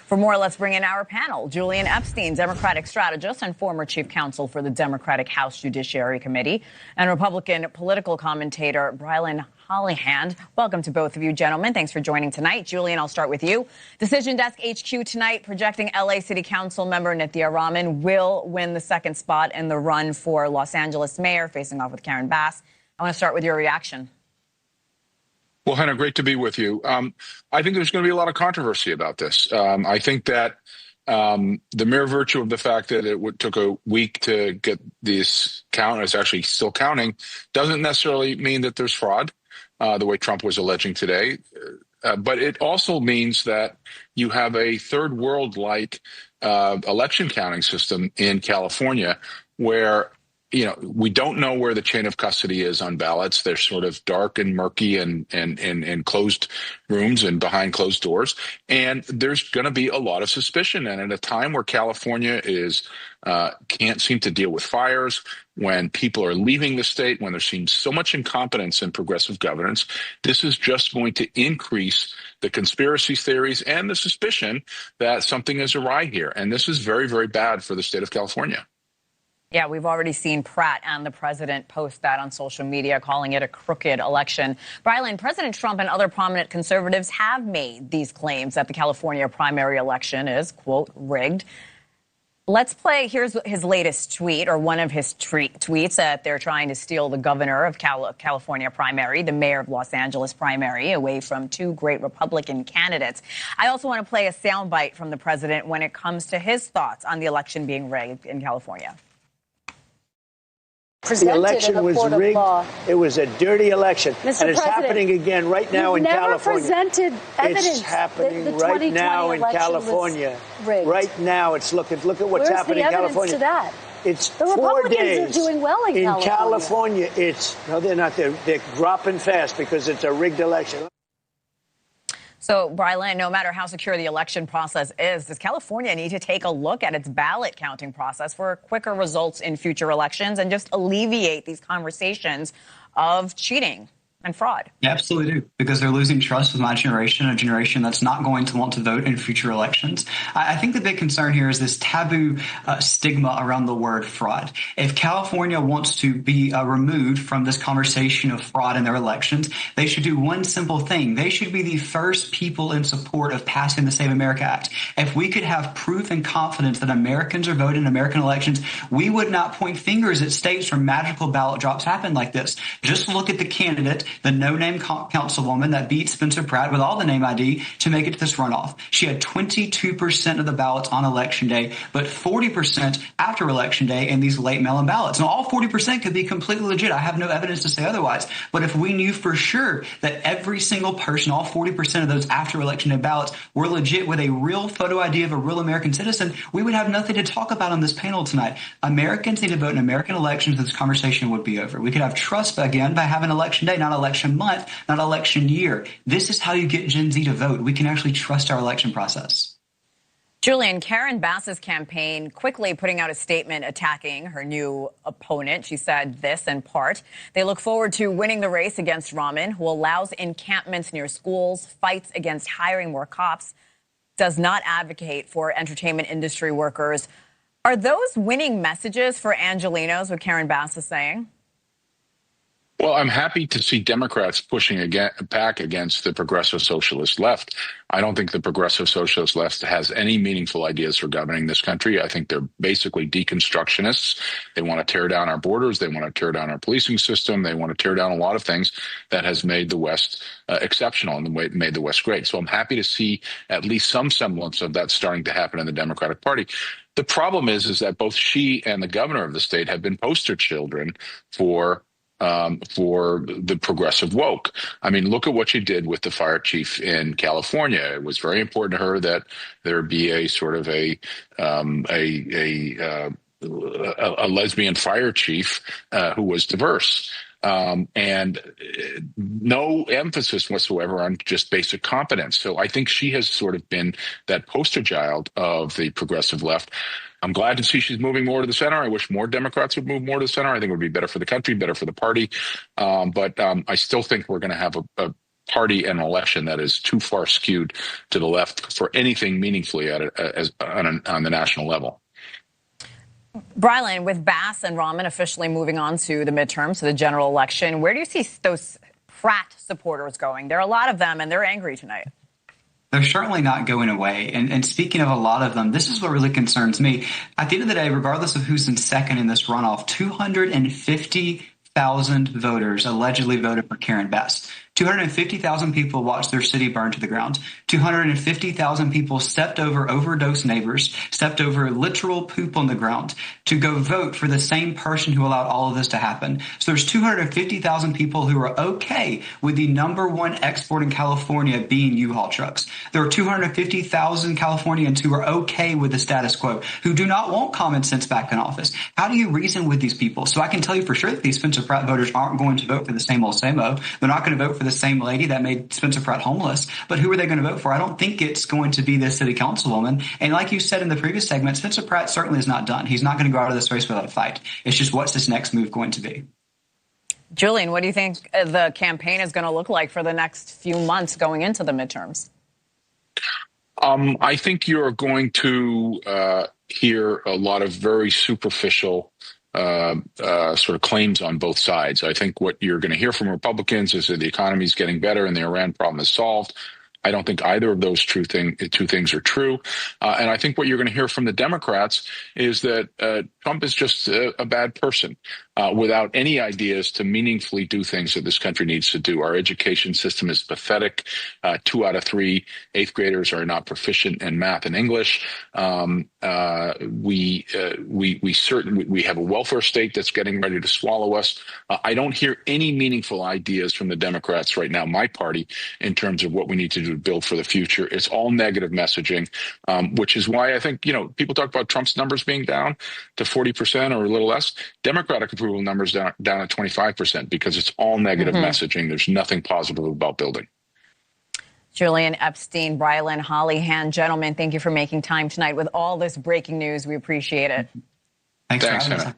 For more, let's bring in our panel. Julian Epstein, Democratic strategist and former chief counsel for the Democratic House Judiciary Committee, and Republican political commentator Brilyn Hollyhand. Welcome to both of you, gentlemen. Thanks for joining tonight. Julian, I'll start with you. Decision Desk HQ tonight projecting LA City Council member Nithya Raman will win the second spot in the run for Los Angeles mayor, facing off with Karen Bass. I want to start with your reaction. Well, Hannah, great to be with you. I think there's going to be a lot of controversy about this. I think that the mere virtue of the fact that it took a week to get these count, it's actually still counting, doesn't necessarily mean that there's fraud, the way Trump was alleging today. But it also means that you have a third world-like election counting system in California where we don't know where the chain of custody is on ballots. They're sort of dark and murky and closed rooms and behind closed doors. And there's going to be a lot of suspicion. And at a time where California can't seem to deal with fires, when people are leaving the state, when there seems so much incompetence in progressive governance, this is just going to increase the conspiracy theories and the suspicion that something is awry here. And this is very, very bad for the state of California. Yeah, we've already seen Pratt and the president post that on social media, calling it a crooked election. Brilyn, President Trump and other prominent conservatives have made these claims that the California primary election is, quote, rigged. Let's play. Here's his latest tweet, or one of his tweets, that they're trying to steal the governor of California primary, the mayor of Los Angeles primary, away from two great Republican candidates. I also want to play a soundbite from the president when it comes to his thoughts on the election being rigged in California. The election was rigged. It was a dirty election. Mr. And it's President, happening again right now in California. You've never presented evidence. It's happening right now in California. Right now, it's look at what's Where's happening in California. To that? It's the 4 Republicans days. are doing well in California. No, they're not. They're dropping fast because it's a rigged election. So, Brilyn, no matter how secure the election process is, does California need to take a look at its ballot counting process for quicker results in future elections and just alleviate these conversations of cheating and fraud? Yeah, absolutely do, because they're losing trust with my generation, a generation that's not going to want to vote in future elections. I think the big concern here is this taboo stigma around the word fraud. If California wants to be removed from this conversation of fraud in their elections, they should do one simple thing. They should be the first people in support of passing the Save America Act. If we could have proof and confidence that Americans are voting in American elections, we would not point fingers at states where magical ballot drops happen like this. Just look at the candidate, the no-name councilwoman that beat Spencer Pratt with all the name ID to make it to this runoff. She had 22% of the ballots on Election Day, but 40% after Election Day in these late mail-in ballots. Now, all 40% could be completely legit. I have no evidence to say otherwise. But if we knew for sure that every single person, all 40% of those after Election Day ballots, were legit with a real photo ID of a real American citizen, we would have nothing to talk about on this panel tonight. Americans need to vote in American elections. This conversation would be over. We could have trust again by having Election Day, not election month, not election year. This is how you get Gen Z to vote. We can actually trust our election process. Julian, Karen Bass's campaign quickly putting out a statement attacking her new opponent. She said this in part: they look forward to winning the race against Raman, who allows encampments near schools, fights against hiring more cops, does not advocate for entertainment industry workers. Are those winning messages for Angelenos, what Karen Bass is saying? Well, I'm happy to see Democrats pushing back against the progressive socialist left. I don't think the progressive socialist left has any meaningful ideas for governing this country. I think they're basically deconstructionists. They want to tear down our borders. They want to tear down our policing system. They want to tear down a lot of things that has made the West exceptional and made the West great. So I'm happy to see at least some semblance of that starting to happen in the Democratic Party. The problem is that both she and the governor of the state have been poster children for the progressive woke. I mean, look at what she did with the fire chief in California. It was very important to her that there be a sort of a lesbian fire chief who was diverse. And no emphasis whatsoever on just basic competence. So I think she has sort of been that poster child of the progressive left. I'm glad to see she's moving more to the center. I wish more Democrats would move more to the center. I think it would be better for the country, better for the party. But I still think we're going to have party an election that is too far skewed to the left for anything meaningfully on the national level. Brilyn, with Bass and Rahman officially moving on to the midterms, to the general election, where do you see those Pratt supporters going? There are a lot of them, and they're angry tonight. They're certainly not going away. And speaking of a lot of them, this is what really concerns me. At the end of the day, regardless of who's in second in this runoff, 250,000 voters allegedly voted for Karen Bass. 250,000 people watched their city burn to the ground. 250,000 people stepped over overdosed neighbors, stepped over literal poop on the ground to go vote for the same person who allowed all of this to happen. So there's 250,000 people who are okay with the number one export in California being U-Haul trucks. There are 250,000 Californians who are okay with the status quo, who do not want common sense back in office. How do you reason with these people? So I can tell you for sure that these Spencer Pratt voters aren't going to vote for the same old same-o. They're not going to vote for the same lady that made Spencer Pratt homeless. But who are they going to vote for? I don't think it's going to be the city councilwoman. And like you said in the previous segment, Spencer Pratt certainly is not done. He's not going to go out of this race without a fight. It's just, what's this next move going to be? Julian, what do you think the campaign is going to look like for the next few months going into the midterms? I think you're going to hear a lot of very superficial sort of claims on both sides. I think what you're going to hear from Republicans is that the economy is getting better and the Iran problem is solved. I don't think either of those two things are true. And I think what you're going to hear from the Democrats is that Trump is just a bad person without any ideas to meaningfully do things that this country needs to do. Our education system is pathetic. 2 out of 3 eighth graders are not proficient in math and English. We have a welfare state that's getting ready to swallow us. I don't hear any meaningful ideas from the Democrats right now, my party, in terms of what we need to do to build for the future. It's all negative messaging, which is why I think, people talk about Trump's numbers being down to 40% or a little less. Democratic approval numbers down at 25% because it's all negative messaging. There's nothing positive about building. Julian Epstein, Brilyn Hollyhand, gentlemen, thank you for making time tonight with all this breaking news. We appreciate it. Thanks Hannah.